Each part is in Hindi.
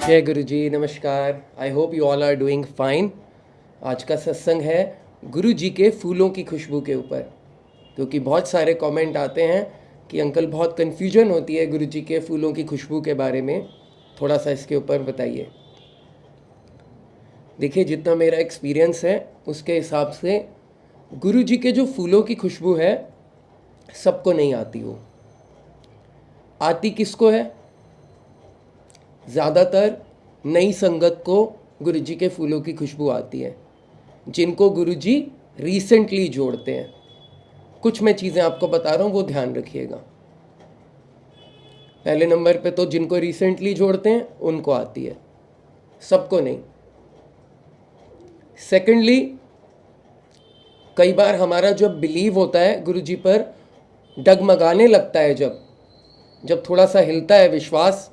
जय गुरु जी, नमस्कार। I hope you all are doing fine. आज का सत्संग है गुरु जी के फूलों की खुशबू के ऊपर, क्योंकि बहुत सारे कमेंट आते हैं कि अंकल बहुत कन्फ्यूजन होती है गुरु जी के फूलों की खुशबू के बारे में, थोड़ा सा इसके ऊपर बताइए। देखिए, जितना मेरा एक्सपीरियंस है उसके हिसाब से गुरु जी के जो फूलों की खुशबू है सबको नहीं आती। वो आती किसको है? ज़्यादातर नई संगत को गुरु जी के फूलों की खुशबू आती है, जिनको गुरु जी रिसेंटली जोड़ते हैं। कुछ मैं चीज़ें आपको बता रहा हूँ, वो ध्यान रखिएगा। पहले नंबर पे तो जिनको रिसेंटली जोड़ते हैं उनको आती है, सबको नहीं। सेकेंडली, कई बार हमारा जब बिलीव होता है गुरु जी पर डगमगाने लगता है, जब थोड़ा सा हिलता है विश्वास,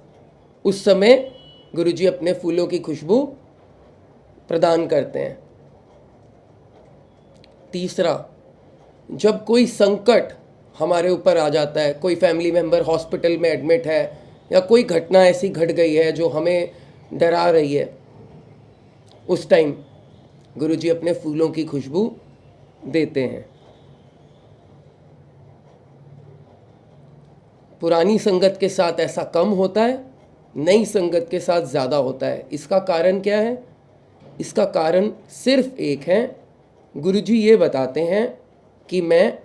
उस समय गुरुजी अपने फूलों की खुशबू प्रदान करते हैं। तीसरा, जब कोई संकट हमारे ऊपर आ जाता है, कोई फैमिली मेंबर हॉस्पिटल में एडमिट है या कोई घटना ऐसी घट गई है जो हमें डरा रही है, उस टाइम गुरुजी अपने फूलों की खुशबू देते हैं। पुरानी संगत के साथ ऐसा कम होता है, नई संगत के साथ ज़्यादा होता है। इसका कारण क्या है? इसका कारण सिर्फ एक है। गुरुजी ये बताते हैं कि मैं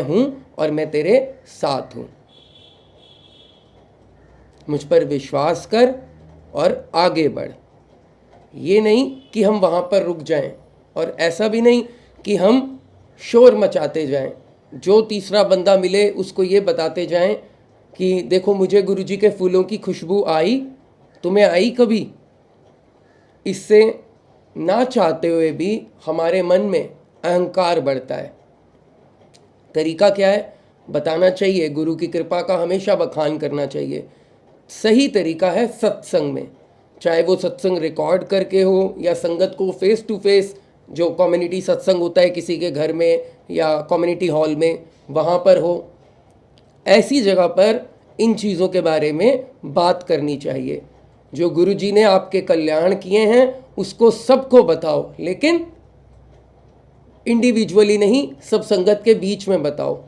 हूँ और मैं तेरे साथ हूँ। मुझ पर विश्वास कर और आगे बढ़। ये नहीं कि हम वहाँ पर रुक जाएं, और ऐसा भी नहीं कि हम शोर मचाते जाएं। जो तीसरा बंदा मिले उसको ये बताते जाएं कि देखो मुझे गुरुजी के फूलों की खुशबू आई, तुम्हें आई कभी? इससे ना चाहते हुए भी हमारे मन में अहंकार बढ़ता है। तरीका क्या है? बताना चाहिए, गुरु की कृपा का हमेशा बखान करना चाहिए। सही तरीका है सत्संग में, चाहे वो सत्संग रिकॉर्ड करके हो या संगत को फेस टू फेस, जो कम्युनिटी सत्संग होता है किसी के घर में या कम्युनिटी हॉल में, वहाँ पर हो। ऐसी जगह पर इन चीज़ों के बारे में बात करनी चाहिए। जो गुरु जी ने आपके कल्याण किए हैं उसको सबको बताओ, लेकिन इंडिविजुअली नहीं, सब संगत के बीच में बताओ।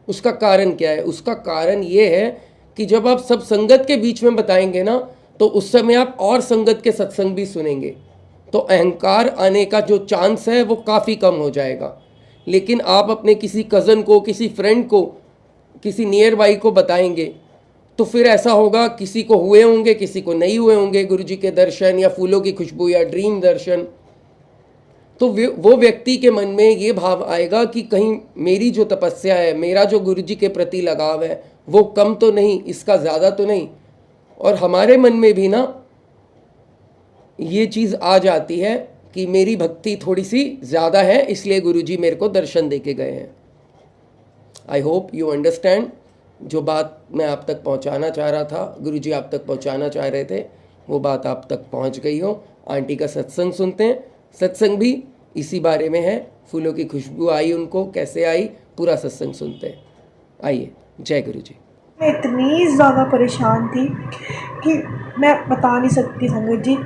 उसका कारण क्या है? उसका कारण ये है कि जब आप सब संगत के बीच में बताएंगे ना, तो उस समय आप और संगत के सत्संग भी सुनेंगे, तो अहंकार आने का जो चांस है वो काफ़ी कम हो जाएगा। लेकिन आप अपने किसी कज़न को, किसी फ्रेंड को, किसी नियर बाई को बताएंगे, तो फिर ऐसा होगा, किसी को हुए होंगे, किसी को नहीं हुए होंगे गुरुजी के दर्शन या फूलों की खुशबू या ड्रीम दर्शन। तो वो व्यक्ति के मन में ये भाव आएगा कि कहीं मेरी जो तपस्या है, मेरा जो गुरुजी के प्रति लगाव है, वो कम तो नहीं, इसका ज़्यादा तो नहीं। और हमारे मन में भी ना ये चीज़ आ जाती है कि मेरी भक्ति थोड़ी सी ज़्यादा है, इसलिए गुरुजी मेरे को दर्शन दे के गए हैं। आई होप यू अंडरस्टैंड। जो बात मैं आप तक पहुंचाना चाह रहा था, गुरुजी आप तक पहुंचाना चाह रहे थे, वो बात आप तक पहुंच गई हो। आंटी का सत्संग सुनते हैं, सत्संग भी इसी बारे में है। फूलों की खुशबू आई उनको, कैसे आई, पूरा सत्संग सुनते हैं। आइए, जय गुरुजी। मैं इतनी ज़्यादा परेशान थी कि मैं बता नहीं सकती संगत जी।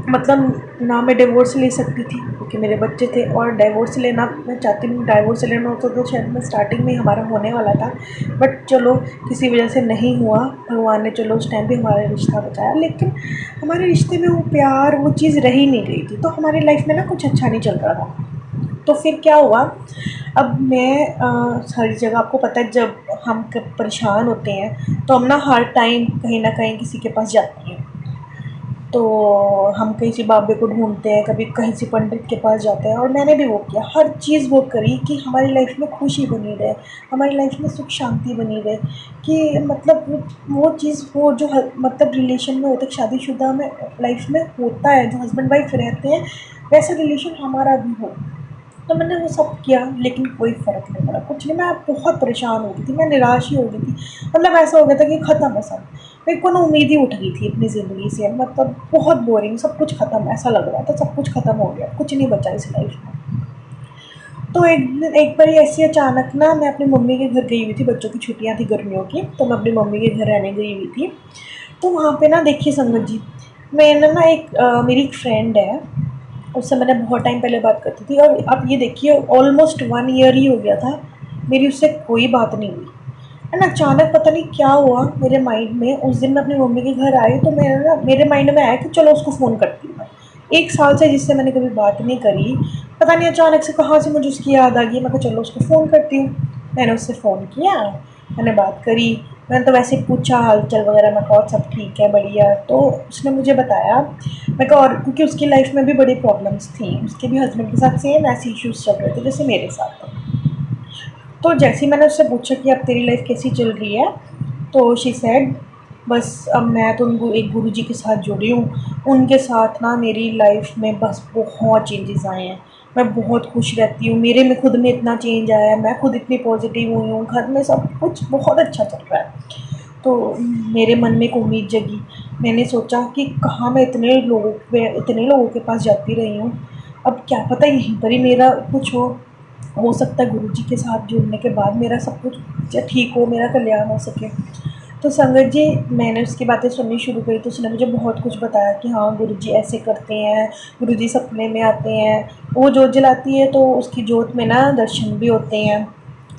मतलब ना मैं डिवोर्स ले सकती थी क्योंकि मेरे बच्चे थे, और डिवोर्स लेना मैं चाहती हूँ। डिवोर्स लेना होता तो शायद मैं स्टार्टिंग में हमारा होने वाला था, बट चलो किसी वजह से नहीं हुआ। भगवान ने चलो उस टाइम भी हमारा रिश्ता बचाया, लेकिन हमारे रिश्ते में वो प्यार, वो चीज़ रही नहीं गई थी। तो हमारी लाइफ में ना कुछ अच्छा नहीं चल रहा था। तो फिर क्या हुआ, अब मैं हर जगह, आपको पता है जब हम परेशान होते हैं तो हम ना हर टाइम कहीं ना कहीं किसी के पास जाते हैं। तो हम कहीं से बाबे को ढूंढते हैं, कभी कहीं से पंडित के पास जाते हैं, और मैंने भी वो किया। हर चीज़ वो करी कि हमारी लाइफ में खुशी बनी रहे, हमारी लाइफ में सुख शांति बनी रहे। कि मतलब वो चीज़, वो जो मतलब रिलेशन में होता है, शादीशुदा में लाइफ में होता है, जो हस्बैंड वाइफ रहते हैं, वैसा रिलेशन हमारा भी हो। तो मैंने वो सब किया, लेकिन कोई फ़र्क नहीं पड़ा, कुछ नहीं। मैं बहुत परेशान हो गई थी, मैं निराश ही हो गई थी। मतलब ऐसा हो गया था कि ख़त्म है सब, मेरे को ना उम्मीद ही उठ गई थी अपनी ज़िंदगी से। मतलब बहुत बोरिंग, सब कुछ ख़त्म, ऐसा लग रहा था सब कुछ ख़त्म हो गया, कुछ नहीं बचा इस लाइफ में। तो एक बार ऐसे अचानक ना मैं अपनी मम्मी के घर गई हुई थी, बच्चों की छुट्टियां थी गर्मियों की, तो मैं अपनी मम्मी के घर रहने गई हुई थी। तो वहाँ पे ना देखिए संगत जी, मैंने ना मेरी एक फ्रेंड है, उससे मैंने बहुत टाइम पहले बात करती थी, और अब ये देखिए ऑलमोस्ट 1 ईयर ही हो गया था, मेरी उससे कोई बात नहीं हुई। एंड अचानक पता नहीं क्या हुआ मेरे माइंड में, उस दिन मैं अपनी मम्मी के घर आई तो मैंने ना, मेरे माइंड में आया कि चलो उसको फ़ोन करती हूँ मैं। 1 साल से जिससे मैंने कभी बात नहीं करी, पता नहीं अचानक से कहाँ से मुझे उसकी याद आ गई, मैं कहा चलो उसको फ़ोन करती हूँ। मैंने उससे फ़ोन किया, मैंने बात करी, मैंने तो वैसे ही पूछा हाल-चाल वगैरह, मैं कहा और सब ठीक है, बढ़िया। तो उसने मुझे बताया, मैं कहा, और क्योंकि उसकी लाइफ़ में भी बड़ी प्रॉब्लम्स थी, उसके भी हस्बैंड के साथ सेम ऐसे इश्यूज़ चल रहे थे जैसे मेरे साथ थे। तो जैसे ही मैंने उससे पूछा कि अब तेरी लाइफ कैसी चल रही है, तो शी सेड, बस अब मैं तो उनको एक गुरुजी के साथ जुड़ी हूँ, उनके साथ ना मेरी लाइफ में बस बहुत चेंजेस आए हैं, मैं बहुत खुश रहती हूँ, मेरे में खुद में इतना चेंज आया है, मैं खुद इतनी पॉजिटिव हुई हूँ, घर में सब कुछ बहुत अच्छा चल रहा है। तो मेरे मन में एक उम्मीद जगी, मैंने सोचा कि कहाँ मैं इतने लोगों के पास जाती रही हूँ, अब क्या पता यहीं पर ही मेरा कुछ हो सकता है गुरुजी के साथ जुड़ने के बाद मेरा सब कुछ ठीक हो, मेरा कल्याण हो सके। तो संगत जी, मैंने उसकी बातें सुननी शुरू करी तो उसने मुझे बहुत कुछ बताया कि हाँ गुरुजी ऐसे करते हैं, गुरुजी सपने में आते हैं, वो जोत जलाती है तो उसकी जोत में ना दर्शन भी होते हैं,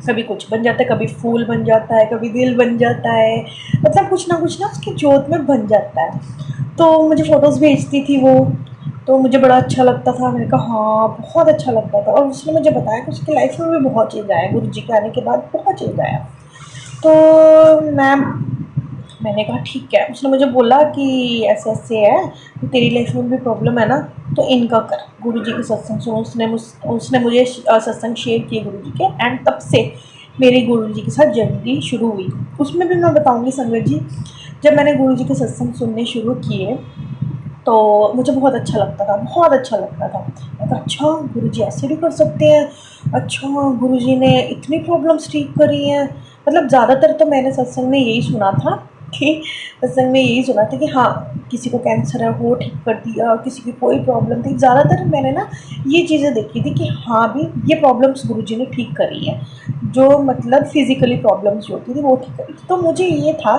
कभी कुछ बन जाता है, कभी फूल बन जाता है, कभी दिल बन जाता है, मतलब कुछ ना उसकी जोत में बन जाता है। तो मुझे फ़ोटोज़ भेजती थी वो, तो मुझे बड़ा अच्छा लगता था, मैंने कहा हाँ, बहुत अच्छा लगता था, और उसने मुझे बताया कि उसकी लाइफ में भी बहुत चेंज आया, गुरुजी के आने के बाद बहुत चेंज आया। तो मैंने कहा ठीक है, उसने मुझे बोला कि ऐसे-ऐसे है, तो तेरी लाइफ में भी प्रॉब्लम है ना, तो इनका कर, गुरुजी की सत्संग सुनो। उसने मुझे सत्संग शेयर किए गुरुजी के, एंड तब से मेरी गुरुजी के साथ जर्नी शुरू हुई। उसमें भी मैं बताऊँगी संगत जी, जब मैंने गुरुजी के सत्संग सुनने शुरू किए, तो मुझे बहुत अच्छा लगता था, बहुत अच्छा लगता था। मैं कहा अच्छा गुरुजी ऐसे भी कर सकते हैं, अच्छा गुरुजी ने इतनी प्रॉब्लम्स ठीक करी हैं। मतलब ज़्यादातर तो मैंने सत्संग में यही सुना था कि सत्संग में यही सुना था कि हाँ, किसी को कैंसर है वो ठीक कर दिया, किसी की कोई प्रॉब्लम थी। ज़्यादातर मैंने ना ये चीज़ें देखी थी कि हाँ भी ये प्रॉब्लम्स गुरुजी ने ठीक करी है, जो मतलब फिज़िकली प्रॉब्लम्स जो होती थी वो ठीक करी थी। तो मुझे ये था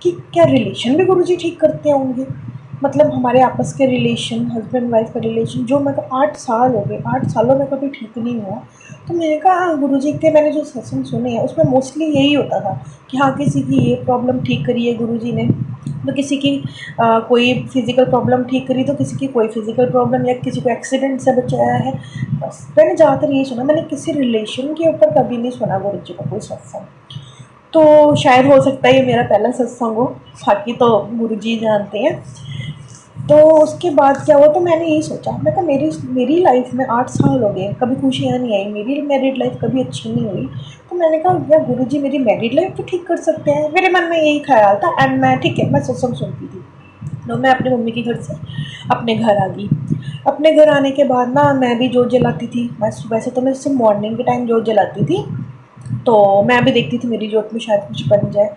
कि क्या रिलेशन भी गुरुजी ठीक करते होंगे? मतलब हमारे आपस के रिलेशन, हस्बैंड वाइफ का रिलेशन जो मैं 8 साल हो गए, 8 सालों में कभी ठीक नहीं हुआ। तो मैंने कहा गुरुजी के मैंने जो सत्संग सुने हैं उसमें मोस्टली यही होता था कि हाँ, किसी की ये प्रॉब्लम ठीक करी है गुरुजी ने, तो किसी की कोई फिज़िकल प्रॉब्लम ठीक करी, तो किसी की कोई फिज़िकल प्रॉब्लम, या किसी को एक्सीडेंट से बचाया है। बस मैंने ज़्यादातर यही सुना, मैंने किसी रिलेशन के ऊपर कभी नहीं सुना गुरुजी का कोई सत्संग। तो शायद हो सकता है ये मेरा पहला सत्संग हो, बाकी तो गुरुजी जानते हैं। तो उसके बाद क्या हुआ, तो मैंने यही सोचा, मैं कहा मेरी मेरी लाइफ में 8 साल हो गए, कभी खुशियाँ नहीं आई, मेरी मैरिड लाइफ कभी अच्छी नहीं हुई। तो मैंने कहा यार गुरुजी मेरी मैरिड लाइफ भी ठीक कर सकते हैं, मेरे मन में यही ख्याल था। एंड मैं ठीक है, मैं सत्संग सुनती थी, तो मैं अपनी मम्मी के घर से अपने घर आ गई। अपने घर आने के बाद ना मैं भी जोत जलाती थी, मैं वैसे तो मैं सिर्फ मॉर्निंग के टाइम जोत जलाती थी, तो मैं भी देखती थी मेरी जोत में शायद कुछ बन जाए,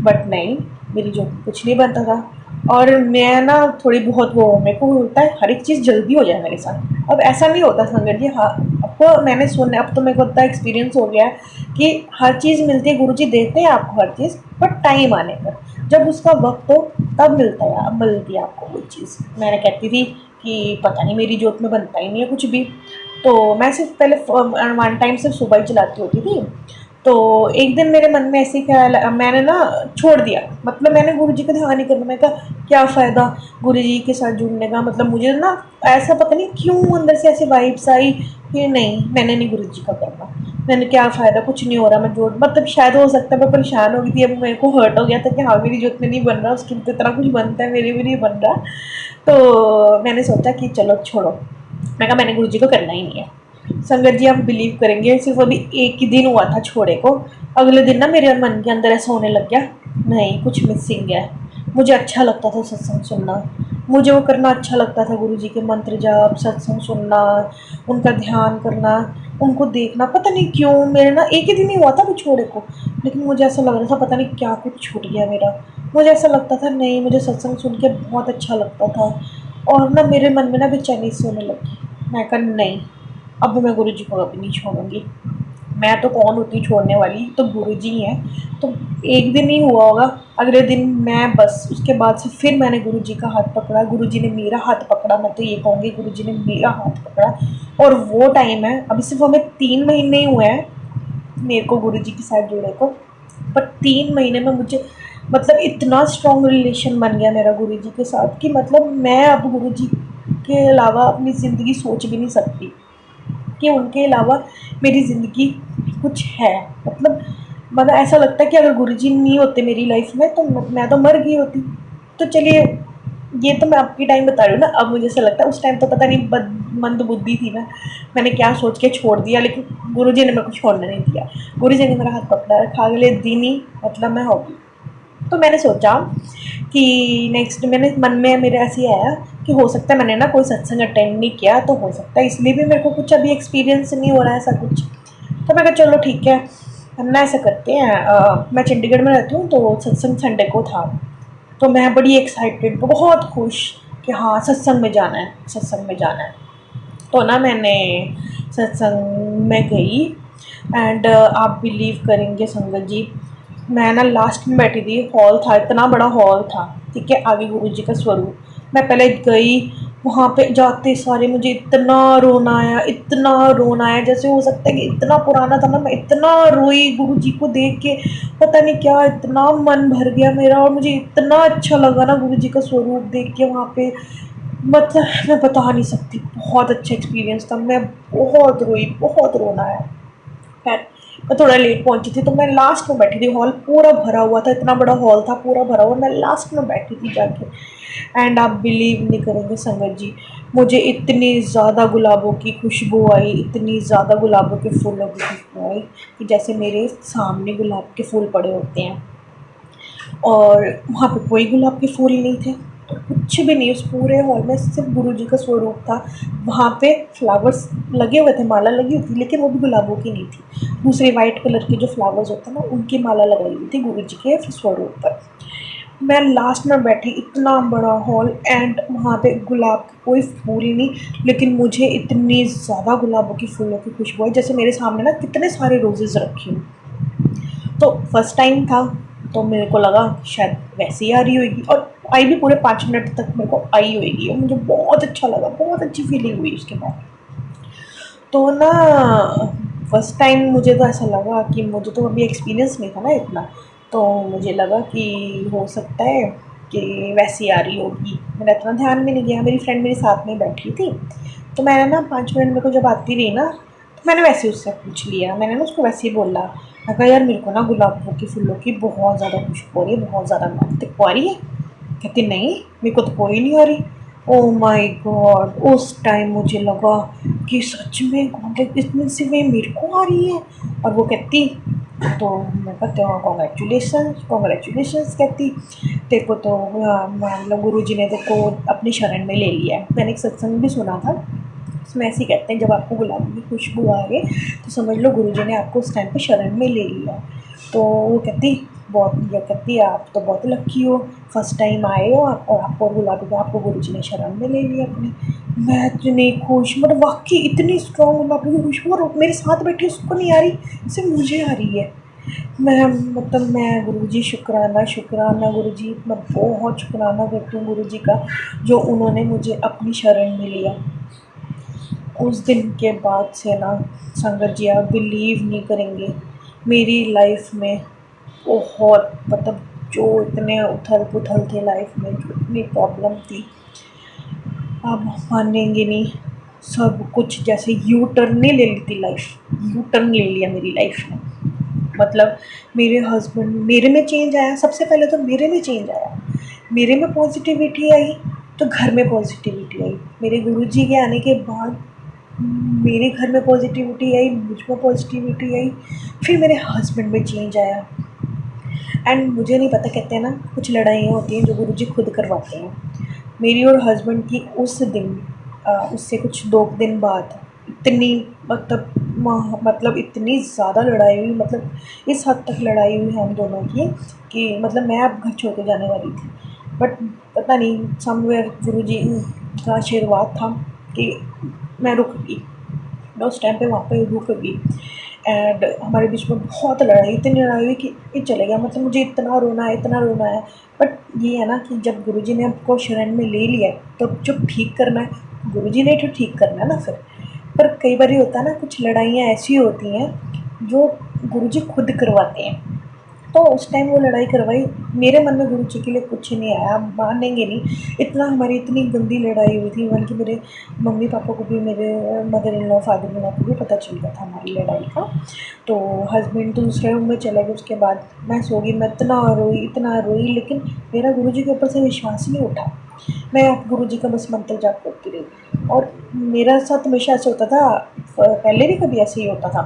बट नहीं, मेरी जोत में कुछ नहीं बनता था। और मैं ना थोड़ी बहुत वो, मेरे को होता है हर एक चीज़ जल्दी हो जाए मेरे साथ। अब ऐसा नहीं होता संगत जी, हाँ, अब तो मैंने सुना, अब तो मेरे को इतना एक्सपीरियंस हो गया है कि हर चीज़ मिलती है, गुरुजी देते हैं आपको हर चीज़, बट टाइम आने पर, जब उसका वक्त हो तब मिलता है, मिलती है आपको वो चीज़। मैंने कहती थी कि पता नहीं मेरी जोत में बनता ही नहीं है कुछ भी, तो मैं सिर्फ पहले 1 टाइम सिर्फ सुबह ही चलाती होती थी। तो एक दिन मेरे मन में ऐसे ही ख्याल, मैंने ना छोड़ दिया, मतलब मैंने गुरुजी का ध्यान नहीं करना। मैं कहा क्या फ़ायदा गुरुजी के साथ जुड़ने का, मतलब मुझे ना ऐसा पता नहीं क्यों अंदर से ऐसी वाइब्स आई कि नहीं, मैंने नहीं गुरुजी का करना। मैंने क्या फ़ायदा, कुछ नहीं हो रहा, मैं जोड़, मतलब शायद हो सकता है मैं परेशान हो गई थी, अब मेरे को हर्ट हो गया था कि हाँ मेरी जोत में नहीं बन रहा, उसकी तो इतना कुछ बनता है, मेरे भी नहीं बन रहा। तो मैंने सोचा कि चलो छोड़ो, मैं कहा मैंने गुरुजी को करना ही नहीं है। संगत जी आप बिलीव करेंगे, सिर्फ अभी एक ही दिन हुआ था छोड़े को, अगले दिन ना मेरे मन के अंदर ऐसा होने लग गया, नहीं कुछ मिसिंग है। मुझे अच्छा लगता था सत्संग सुनना, मुझे वो करना अच्छा लगता था, गुरुजी के मंत्र जाप, सत्संग सुनना, उनका ध्यान करना, उनको देखना। पता नहीं क्यों मेरे ना एक ही दिन ही हुआ था वो छोड़े को, लेकिन मुझे ऐसा लग रहा था पता नहीं क्या कुछ छूट गया मेरा। मुझे ऐसा लगता था नहीं, मुझे सत्संग सुन के बहुत अच्छा लगता था, और ना मेरे मन में ना बेचैनी सी होने लगी। मैं कहा नहीं, अब मैं गुरुजी को कभी नहीं छोड़ूंगी, मैं तो कौन होती हूँ छोड़ने वाली, तो गुरुजी ही हैं। तो एक दिन ही हुआ होगा, अगले दिन मैं बस उसके बाद से फिर मैंने गुरुजी का हाथ पकड़ा, गुरुजी ने मेरा हाथ पकड़ा, मैं तो ये कहूँगी गुरुजी ने मेरा हाथ पकड़ा। और वो टाइम है, अभी सिर्फ हमें 3 महीने ही हुए हैं मेरे को गुरुजी के साथ जुड़े को, पर 3 महीने में मुझे मतलब इतना स्ट्रॉन्ग रिलेशन बन गया मेरा गुरुजी के साथ कि मतलब मैं अब गुरुजी के अलावा अपनी ज़िंदगी सोच भी नहीं सकती कि उनके अलावा मेरी ज़िंदगी कुछ है। मतलब ऐसा लगता है कि अगर गुरुजी नहीं होते मेरी लाइफ में तो मैं तो मर गई होती। तो चलिए, ये तो मैं आपकी टाइम बता रही हूँ ना, अब मुझे ऐसा लगता है उस टाइम तो पता नहीं मंद बुद्धि थी मैंने क्या सोच के छोड़ दिया, लेकिन गुरुजी ने मेरे को छोड़ने नहीं दिया। गुरुजी ने मेरा हाथ पकड़ा रखा, अगले दिन ही मतलब मैं हो गई। तो मैंने सोचा कि नेक्स्ट मैंने मन में मेरे ऐसे ही आया कि हो सकता है मैंने ना कोई सत्संग अटेंड नहीं किया, तो हो सकता है इसलिए भी मेरे को कुछ अभी एक्सपीरियंस नहीं हो रहा है ऐसा कुछ। तो मैं कहा चलो ठीक है, हम ना ऐसा करते हैं, मैं चंडीगढ़ में रहती हूँ तो सत्संग संडे को था। तो मैं बड़ी एक्साइटेड, बहुत खुश कि हाँ सत्संग में जाना है, सत्संग में जाना है। तो ना मैंने सत्संग में गई एंड आप बिलीव करेंगे संगत जी, मैं ना लास्ट में बैठी थी, हॉल था, इतना बड़ा हॉल था, ठीक है, आगे गुरुजी का स्वरूप। मैं पहले गई, वहाँ पे जाते सारे मुझे इतना रोना आया, इतना रोना आया, जैसे हो सकता है कि इतना पुराना था ना, मैं इतना रोई गुरुजी को देख के, पता नहीं क्या, इतना मन भर गया मेरा और मुझे इतना अच्छा लगा ना गुरुजी का स्वरूप देख के वहाँ पे। मतलब मैं बता नहीं सकती, बहुत अच्छा एक्सपीरियंस था, मैं बहुत रोई, बहुत रोना आया। खैर, मैं थोड़ा लेट पहुंची थी तो मैं लास्ट में बैठी थी, हॉल पूरा भरा हुआ था, इतना बड़ा हॉल था पूरा भरा हुआ, मैं लास्ट में बैठी थी जाके। एंड आप बिलीव नहीं करेंगे संगत जी, मुझे इतनी ज़्यादा गुलाबों की खुशबू आई, इतनी ज़्यादा गुलाबों के फूलों की खुशबू आई कि जैसे मेरे सामने गुलाब के फूल पड़े होते हैं और वहाँ पे कोई गुलाब के फूल नहीं थे, तो कुछ भी नहीं, उस पूरे हॉल में सिर्फ गुरुजी का स्वरूप था। वहाँ पे फ्लावर्स लगे हुए थे, माला लगी हुई थी, लेकिन वो भी गुलाबों की नहीं थी, दूसरे वाइट कलर के जो फ्लावर्स होते हैं ना, उनकी माला लगाई हुई थी गुरुजी के स्वरूप पर। मैं लास्ट में बैठी, इतना बड़ा हॉल एंड वहाँ पे गुलाब के कोई फूल नहीं, लेकिन मुझे इतनी ज़्यादा गुलाबों की फूलों की खुशबू आई जैसे मेरे सामने ना कितने सारे रोजेज़ रखे हूँ। तो फर्स्ट टाइम था तो मेरे को लगा शायद वैसे ही आ रही होगी, और आई भी पूरे 5 मिनट तक मेरे को आई होगी, और मुझे बहुत अच्छा लगा, बहुत अच्छी फीलिंग हुई उसके बाद। तो ना फर्स्ट टाइम मुझे तो ऐसा लगा कि मुझे तो अभी एक्सपीरियंस नहीं था ना इतना, तो मुझे लगा कि हो सकता है कि वैसी आ रही होगी, मेरा इतना ध्यान भी नहीं गया, मेरी फ्रेंड मेरे साथ में बैठी थी। तो मैंने ना 5 मिनट मेरे को जब आती रही ना, तो मैंने वैसे उससे पूछ लिया, मैंने ना उसको वैसे ही बोला, मैं कहा यार मेरे को ना गुलाबों की फूलों की बहुत ज़्यादा खुशबू आ रही है, बहुत ज़्यादा महक आ रही है। कहती नहीं, मेरे को तो कोई नहीं आ रही। ओह माय गॉड, उस टाइम मुझे लगा कि सच में कॉन्टेक्ट इतनी सी वे मेरे को आ रही है। और वो कहती, तो मैं कहती हूँ कॉन्ग्रेचुलेशन कॉन्ग्रेचुलेशन, कहती तेरे को तो मतलब गुरु जी ने तेरे को अपनी शरण में ले लिया है। मैंने एक सत्संग भी सुना था, उसमें ऐसे ही कहते हैं जब आपको गुलाब की खुशबू आ रही है तो समझ लो गुरु जी ने आपको उस टाइम पे शरण में ले लिया। तो वो कहती बहुत, ये कहती आप तो बहुत लक्की हो, फर्स्ट टाइम आए हो आप और आपको गुलाब को आपको गुरु जी ने शरण में ले लिया अपने। मैं इतनी खुश, मतलब वाकई इतनी स्ट्रॉन्ग गुलाब की खुशबू, और मेरे साथ बैठी उसको नहीं आ रही, सिर्फ मुझे आ रही है। मैं मतलब मैं गुरुजी शुक्राना शुक्राना गुरुजी, मैं बहुत शुक्राना करती हूँ गुरुजी का, जो उन्होंने मुझे अपनी शरण में लिया। उस दिन के बाद से ना संगत जी आप बिलीव नहीं करेंगे, मेरी लाइफ में बहुत मतलब जो इतने उथल पुथल थे लाइफ में, जो इतनी प्रॉब्लम थी, आप मानेंगे नहीं, सब कुछ जैसे यू टर्न नहीं ले ली थी लाइफ, यू टर्न ले लिया मेरी लाइफ में। मतलब मेरे हस्बैंड, मेरे में चेंज आया, सबसे पहले तो मेरे में चेंज आया, मेरे में पॉजिटिविटी आई तो घर में पॉजिटिविटी आई, मेरे गुरुजी के आने के बाद मेरे घर में पॉजिटिविटी आई, मुझ में पॉजिटिविटी आई, फिर मेरे हस्बैंड में चेंज आया। एंड मुझे नहीं पता, कहते हैं ना कुछ लड़ाइयाँ होती हैं जो गुरुजी खुद करवाते हैं। मेरी और हस्बैंड की उस दिन उससे कुछ 2 दिन बाद इतनी मतलब इतनी ज़्यादा लड़ाई हुई, मतलब इस हद तक लड़ाई हुई हम दोनों की कि मतलब मैं अब घर छोड़ के जाने वाली थी, बट पता नहीं समवेयर गुरुजी का आशीर्वाद था कि मैं रुक गई, मैं उस टाइम पे वहाँ पे रुक गई। एंड हमारे बीच में बहुत लड़ाई, इतनी लड़ाई हुई कि ये चलेगा, मतलब मुझे इतना रोना है, इतना रोना है। बट ये है ना कि जब गुरुजी ने आपको शरण में ले लिया है तो जो ठीक करना है गुरुजी ने तो ठीक करना है ना फिर। पर कई बार ये होता है ना, कुछ लड़ाइयाँ ऐसी होती हैं जो गुरुजी खुद करवाते हैं। तो उस टाइम वो लड़ाई करवाई, मेरे मन में गुरु जी के लिए कुछ नहीं आया, आप मानेंगे नहीं। इतना हमारी इतनी गंदी लड़ाई हुई थी, इवन कि मेरे मम्मी पापा को भी, मेरे mother in law father in law को भी पता चल गया था हमारी लड़ाई का। तो हस्बैंड तो दूसरे रूम में चले गए। उसके बाद मैं सो गई, मैं इतना रोई, लेकिन मेरा गुरु जी के ऊपर से विश्वास नहीं उठा। मैं गुरु जी का बस मंत्र जाप करती रही। और मेरा साथ हमेशा ऐसे होता था, पहले भी कभी ऐसे ही होता था।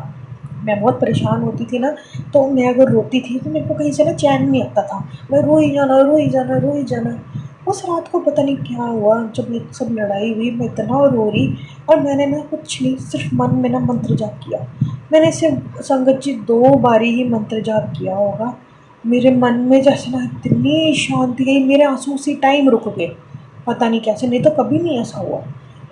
मैं बहुत परेशान होती थी ना, तो मैं अगर रोती थी तो मेरे को कहीं से ना चैन नहीं आता था। मैं रोई जाना, रोई जाना, रोई जाना। उस रात को पता नहीं क्या हुआ, जब ये सब लड़ाई हुई, मैं इतना रो रही। और मैंने ना कुछ नहीं, सिर्फ मन में ना मंत्र जाप किया। मैंने सिर्फ संगत जी 2 बारी ही मंत्र जाप किया होगा। मेरे मन में जैसे ना इतनी शांति आई, मेरे आंसू उसी टाइम रुक गए। पता नहीं कैसे, नहीं तो कभी नहीं ऐसा हुआ।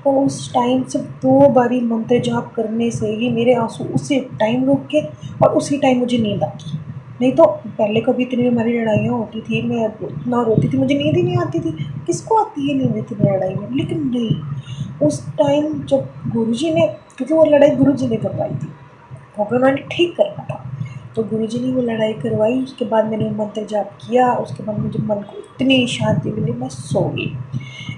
तो उस टाइम सिर्फ 2 बारी मंत्र जाप करने से ही मेरे आंसू उसी टाइम रुक गए और उसी टाइम मुझे नींद आ गई। नहीं तो पहले कभी इतनी हमारी लड़ाइयाँ होती थी, मैं इतना रोती थी, मुझे नींद ही नहीं आती थी। किसको आती है नींद इतनी लड़ाई में? लेकिन नहीं, उस टाइम जब गुरुजी ने, क्योंकि वो लड़ाई गुरुजी ने करवाई थी, क्योंकि उन्होंने ठीक करना था। तो गुरुजी ने वो लड़ाई करवाई, उसके बाद मैंने मंत्र जाप किया, उसके बाद मुझे मन को इतनी शांति मिली, मैं सो गई।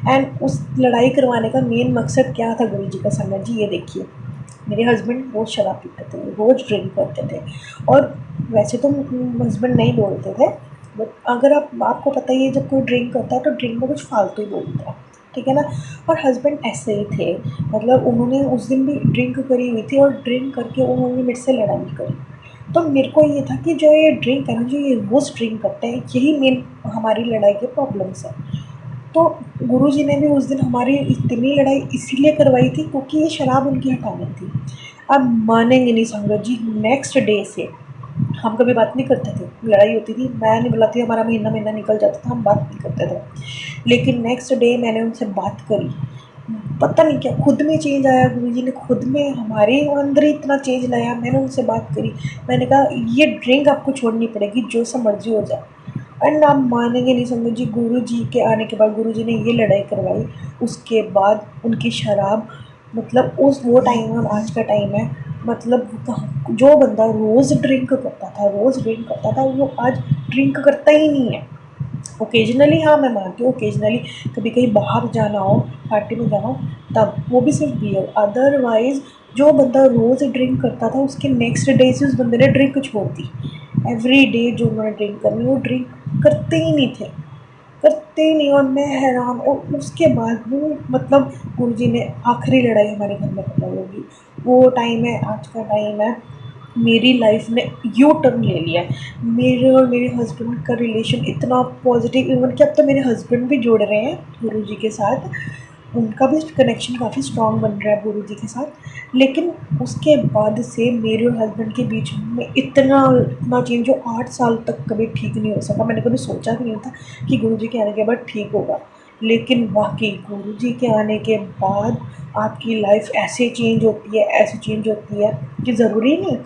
एंड उस लड़ाई करवाने का मेन मकसद क्या था गुरुजी का? संगत जी ये देखिए, मेरे हस्बैंड रोज़ शराब पीते थे, रोज़ ड्रिंक करते थे। और वैसे तो हस्बैंड नहीं बोलते थे, बट अगर आपको पता ही है, जब कोई ड्रिंक करता है तो ड्रिंक में कुछ फालतू ही बोलता है, ठीक है ना। और हस्बैंड ऐसे ही थे, मतलब उन्होंने उस दिन भी ड्रिंक करी हुई थी और ड्रिंक करके उन्होंने मेरे से लड़ाई करी। तो मेरे को ये था कि जो ये ड्रिंक है ना, जो ये रोज़ ड्रिंक करते हैं, यही मेन हमारी लड़ाई के प्रॉब्लम्स है। तो गुरुजी ने भी उस दिन हमारी इतनी लड़ाई इसीलिए करवाई थी क्योंकि ये शराब उनकी हटानी थी। अब मानेंगे नहीं संगत जी, नेक्स्ट डे से हम कभी बात नहीं करते थे। लड़ाई होती थी, मैं नहीं बुलाती, हमारा महीना महीना निकल जाता था, हम बात नहीं करते थे। लेकिन नेक्स्ट डे मैंने उनसे बात करी, पता नहीं क्या खुद में चेंज आया, गुरुजी ने खुद में हमारे अंदर ही इतना चेंज लाया। मैंने उनसे बात करी, मैंने कहा ये ड्रिंक आपको छोड़नी पड़ेगी, जो सा मर्जी हो जाए। एंड आप मानेंगे नहीं संगत जी, गुरुजी के आने के बाद गुरुजी ने ये लड़ाई करवाई, उसके बाद उनकी शराब, मतलब उस वो टाइम और आज का टाइम है, मतलब जो बंदा रोज़ ड्रिंक करता था, वो आज ड्रिंक करता ही नहीं है। ओकेजनली हाँ मैं मानती हूँ, ओकेजनली कभी कहीं बाहर जाना हो, पार्टी में जाना हो, तब वो भी सिर्फ बियर। अदरवाइज़ जो बंदा रोज़ ड्रिंक करता था, उसके नेक्स्ट डे से उस बंदे ने ड्रिंक छोड़ दी। एवरी डे जो उन्होंने ड्रिंक करनी, वो ड्रिंक करते ही नहीं थे, करते ही नहीं। और मैं हैरान। और उसके बाद वो, मतलब गुरुजी ने आखिरी लड़ाई हमारे घर में करवाई होगी, वो टाइम है, आज का टाइम है। मेरी लाइफ ने यू टर्न ले लिया है। मेरे और मेरे हस्बैंड का रिलेशन इतना पॉजिटिव, इवन कि अब तो मेरे हस्बैंड भी जुड़ रहे हैं गुरुजी के साथ, उनका भी कनेक्शन काफ़ी स्ट्रॉन्ग बन रहा है गुरुजी के साथ। लेकिन उसके बाद से मेरे और हस्बैंड के बीच में इतना इतना चेंज, जो 8 साल तक कभी ठीक नहीं हो सका। मैंने कभी सोचा भी नहीं था कि गुरुजी के आने के बाद ठीक होगा, लेकिन वाकई गुरुजी के आने के बाद आपकी लाइफ ऐसे चेंज होती है, ऐसे चेंज होती है कि ज़रूरी नहीं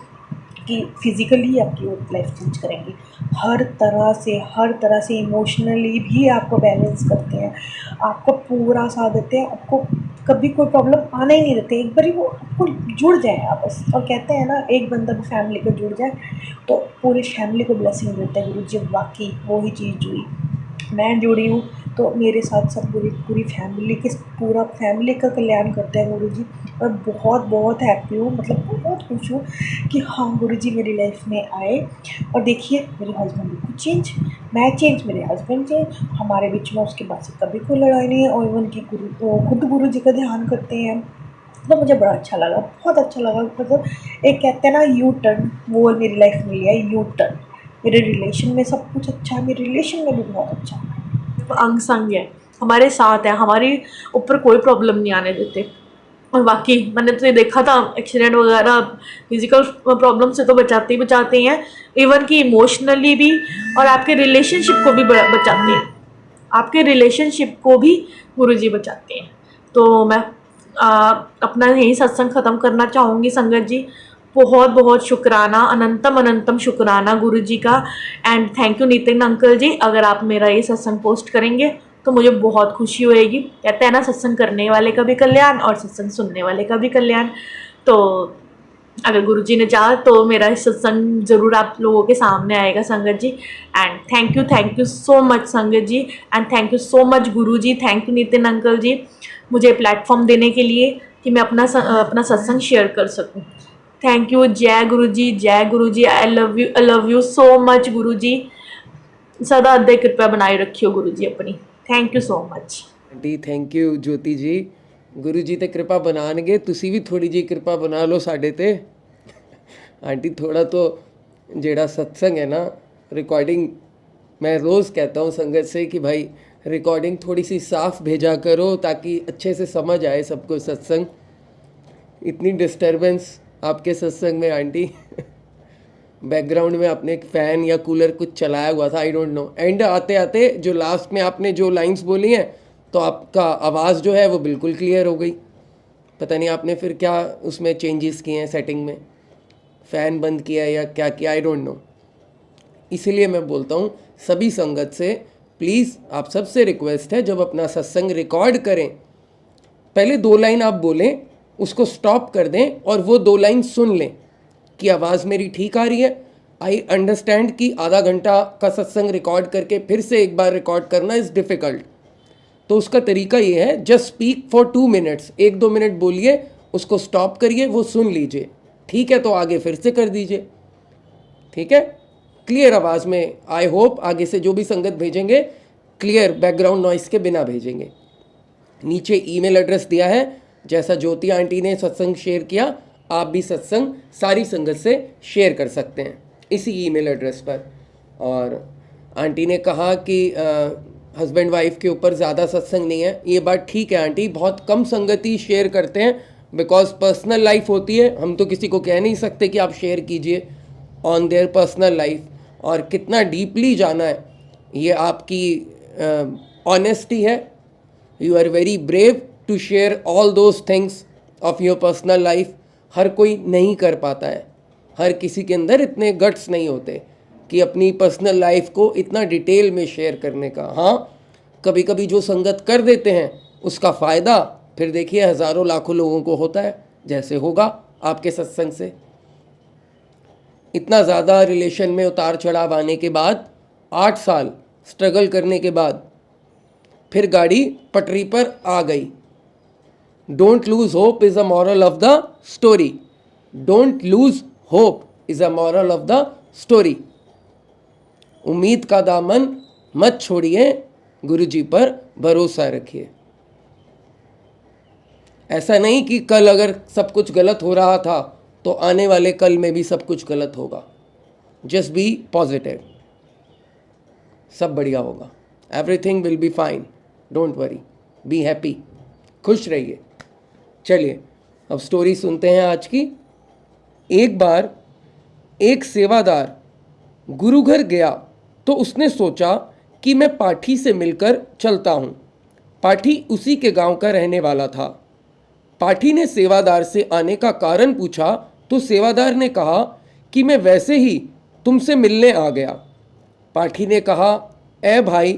कि फिज़िकली आपकी लाइफ चेंज करेंगी, हर तरह से इमोशनली भी आपको बैलेंस करते हैं, आपको पूरा साथ देते हैं, आपको कभी कोई प्रॉब्लम आने ही नहीं देते। एक बारी वो आपको जुड़ जाए आपस, और कहते हैं ना, एक बंदा भी फैमिली को जुड़ जाए तो पूरी फैमिली को ब्लेसिंग देते हैं गुरुजी। वाकई वो ही चीज़ जुड़ी, मैं जुड़ी हूँ तो मेरे साथ सब पूरी पूरी फैमिली के, पूरा फैमिली का कल्याण करते हैं गुरुजी। मैं बहुत बहुत हैप्पी हूँ, मतलब बहुत खुश हूँ कि हाँ गुरुजी मेरी लाइफ में आए। और देखिए मेरे हस्बैंड बिल्कुल चेंज, मैं चेंज, मेरे हस्बैंड चेंज, हमारे बीच में उसके बाद से कभी कोई लड़ाई नहीं है। और इवन की वो खुद गुरुजी का ध्यान करते हैं। तो मुझे बड़ा अच्छा लगा, बहुत अच्छा लगा। मतलब एक कहते हैं ना यू टर्न, वो मेरी लाइफ में लिया है यू टर्न। मेरे रिलेशन में सब कुछ अच्छा है, मेरे रिलेशन में भी बहुत अच्छा है, अंग संग है, हमारे साथ है, हमारे ऊपर कोई प्रॉब्लम नहीं आने देते। और बाकी मैंने तो ये देखा था, एक्सीडेंट वगैरह फिजिकल प्रॉब्लम से तो बचाते ही बचाते हैं, इवन कि इमोशनली भी, और आपके रिलेशनशिप को भी बचाते हैं, आपके रिलेशनशिप को भी गुरुजी बचाते हैं। तो मैं अपना यही सत्संग ख़त्म करना चाहूँगी संगत जी। बहुत बहुत शुक्राना, अनंतम अनंतम शुक्राना गुरु जी का। And thank you Nitin uncle ji, अगर आप मेरा ये सत्संग पोस्ट करेंगे तो मुझे बहुत खुशी होएगी। कहते हैं ना, सत्संग करने वाले का भी कल्याण और सत्संग सुनने वाले का भी कल्याण। तो अगर गुरु जी ने चाहा तो मेरा सत्संग ज़रूर आप लोगों के सामने आएगा संगत जी। And thank you so much संगत जी, and thank you so much Guru ji, thank you Nitin uncle ji, मुझे प्लेटफॉर्म देने के लिए कि मैं अपना सत्संग शेयर कर सकूं। Thank you. जय गुरु जी, जय Guru ji. I love you so much Guru ji. सदा अद्भुत कृपा बनाए रखियो गुरु जी अपनी। Thank you so much. Aunty thank you Jyoti ji. Guru ji ते कृपा बनाणगे, तुसी भी थोड़ी जी कृपा बना लो साडे ते। आंटी थोड़ा तो जेड़ा सत्संग है ना, रिकॉर्डिंग, मैं रोज़ कहता हूँ संगत से कि भाई रिकॉर्डिंग थोड़ी सी साफ भेजा करो ताकि अच्छे से समझ आए सबको सत्संग। इतनी डिस्टरबेंस आपके सत्संग में आंटी। बैकग्राउंड में आपने एक फ़ैन या कूलर कुछ चलाया हुआ था, आई डोंट नो। एंड आते आते जो लास्ट में आपने जो लाइंस बोली हैं तो आपका आवाज़ जो है वो बिल्कुल क्लियर हो गई। पता नहीं आपने फिर क्या उसमें चेंजेस किए हैं सेटिंग में, फ़ैन बंद किया है या क्या किया, आई डोंट नो। इसीलिए मैं बोलता हूँ सभी संगत से, प्लीज़ आप सबसे रिक्वेस्ट है, जब अपना सत्संग रिकॉर्ड करें पहले 2 लाइन आप बोलें, उसको स्टॉप कर दें और वो 2 लाइन सुन लें कि आवाज़ मेरी ठीक आ रही है। आई अंडरस्टैंड कि आधा घंटा का सत्संग रिकॉर्ड करके फिर से एक बार रिकॉर्ड करना इज़ डिफ़िकल्ट। तो उसका तरीका ये है, just speak for 2 minutes, 1-2 minute बोलिए, उसको स्टॉप करिए, वो सुन लीजिए। ठीक है तो आगे फिर से कर दीजिए। ठीक है, क्लियर आवाज़ में। आई होप आगे से जो भी संगत भेजेंगे क्लियर बैकग्राउंड नॉइस के बिना भेजेंगे। नीचे ईमेल एड्रेस दिया है, जैसा ज्योति आंटी ने सत्संग शेयर किया, आप भी सत्संग सारी संगत से शेयर कर सकते हैं इसी ईमेल एड्रेस पर। और आंटी ने कहा कि हस्बैंड वाइफ के ऊपर ज़्यादा सत्संग नहीं है, ये बात ठीक है आंटी, बहुत कम संगति शेयर करते हैं बिकॉज पर्सनल लाइफ होती है। हम तो किसी को कह नहीं सकते कि आप शेयर कीजिए ऑन देयर पर्सनल लाइफ, और कितना डीपली जाना है ये आपकी ऑनेस्टी है। You are very brave to share all those things of your personal life. हर कोई नहीं कर पाता है, हर किसी के अंदर इतने गट्स नहीं होते कि अपनी पर्सनल लाइफ को इतना डिटेल में शेयर करने का। हाँ, कभी कभी जो संगत कर देते हैं उसका फ़ायदा फिर देखिए हज़ारों लाखों लोगों को होता है, जैसे होगा आपके सत्संग से। इतना ज़्यादा रिलेशन में उतार चढ़ाव आने के बाद, 8 साल स्ट्रगल करने के बाद फिर गाड़ी पटरी पर आ गई। Don't lose hope is a moral of the story. Don't lose hope is a moral of the story. उम्मीद का दामन मत छोड़िए, गुरु जी पर भरोसा रखिए। ऐसा नहीं कि कल अगर सब कुछ गलत हो रहा था तो आने वाले कल में भी सब कुछ गलत होगा। जस्ट बी पॉजिटिव, सब बढ़िया होगा। Everything will be fine, don't worry, be happy, खुश रहिए। चलिए अब स्टोरी सुनते हैं आज की। एक बार एक सेवादार गुरु घर गया तो उसने सोचा कि मैं पाठी से मिलकर चलता हूँ। पाठी उसी के गांव का रहने वाला था। पाठी ने सेवादार से आने का कारण पूछा तो सेवादार ने कहा कि मैं वैसे ही तुमसे मिलने आ गया। पाठी ने कहा, ए भाई,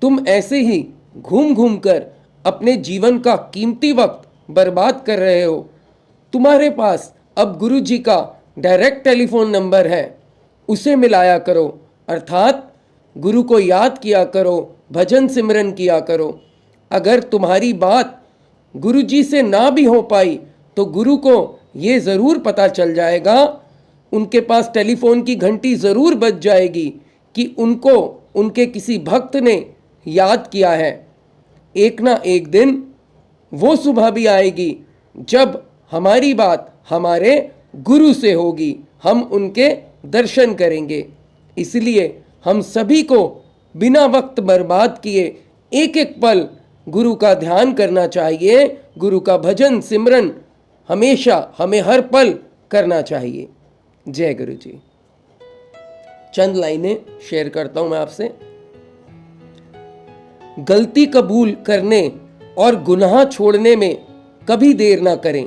तुम ऐसे ही घूम घूम कर अपने जीवन का कीमती वक्त बर्बाद कर रहे हो। तुम्हारे पास अब गुरु जी का डायरेक्ट टेलीफोन नंबर है, उसे मिलाया करो, अर्थात गुरु को याद किया करो, भजन सिमरन किया करो। अगर तुम्हारी बात गुरु जी से ना भी हो पाई तो गुरु को ये ज़रूर पता चल जाएगा, उनके पास टेलीफोन की घंटी ज़रूर बज जाएगी कि उनको उनके किसी भक्त ने याद किया है। एक ना एक दिन वो सुबह भी आएगी जब हमारी बात हमारे गुरु से होगी, हम उनके दर्शन करेंगे। इसलिए हम सभी को बिना वक्त बर्बाद किए एक एक पल गुरु का ध्यान करना चाहिए। गुरु का भजन सिमरन हमेशा हमें हर पल करना चाहिए। जय गुरु जी। चंद लाइनें शेयर करता हूं मैं आपसे। गलती कबूल करने और गुनाह छोड़ने में कभी देर ना करें।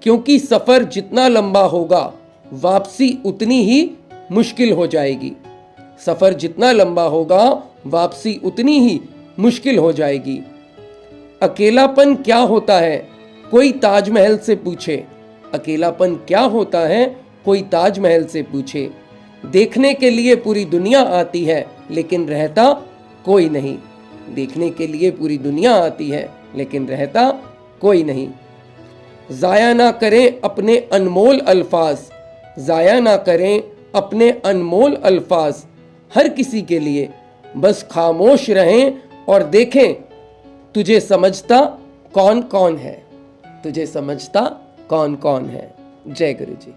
क्योंकि सफर जितना लंबा होगा वापसी उतनी ही मुश्किल हो जाएगी। सफर जितना लंबा होगा वापसी उतनी ही मुश्किल हो जाएगी। अकेलापन क्या होता है कोई ताजमहल से पूछे। अकेलापन क्या होता है कोई ताजमहल से पूछे। देखने के लिए पूरी दुनिया आती है लेकिन रहता कोई नहीं। देखने के लिए पूरी दुनिया आती है लेकिन रहता कोई नहीं। ज़ाया ना करें अपने अनमोल अल्फाज। ज़ाया ना करें अपने अनमोल अल्फाज हर किसी के लिए। बस खामोश रहें और देखें तुझे समझता कौन कौन है। तुझे समझता कौन कौन है। जय गुरु जी।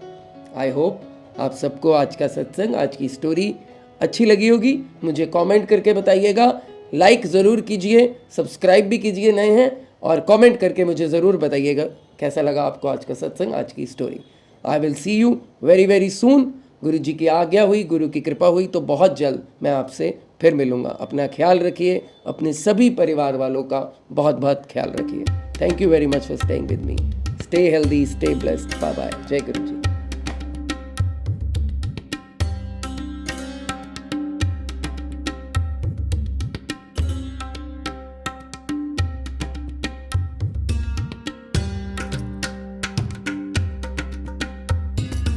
आई होप आप सबको आज का सत्संग, आज की स्टोरी अच्छी लगी होगी। मुझे कमेंट करके बताइएगा। लाइक ज़रूर कीजिए, सब्सक्राइब भी कीजिए नए हैं, और कमेंट करके मुझे ज़रूर बताइएगा कैसा लगा आपको आज का सत्संग, आज की story. I will see you very very soon. गुरु जी की आज्ञा हुई, गुरु की कृपा हुई तो बहुत जल्द मैं आपसे फिर मिलूँगा। अपना ख्याल रखिए, अपने सभी परिवार वालों का बहुत बहुत ख्याल रखिए। Thank you very much for staying with me. Stay healthy, stay blessed. Bye bye. जय गुरु जी।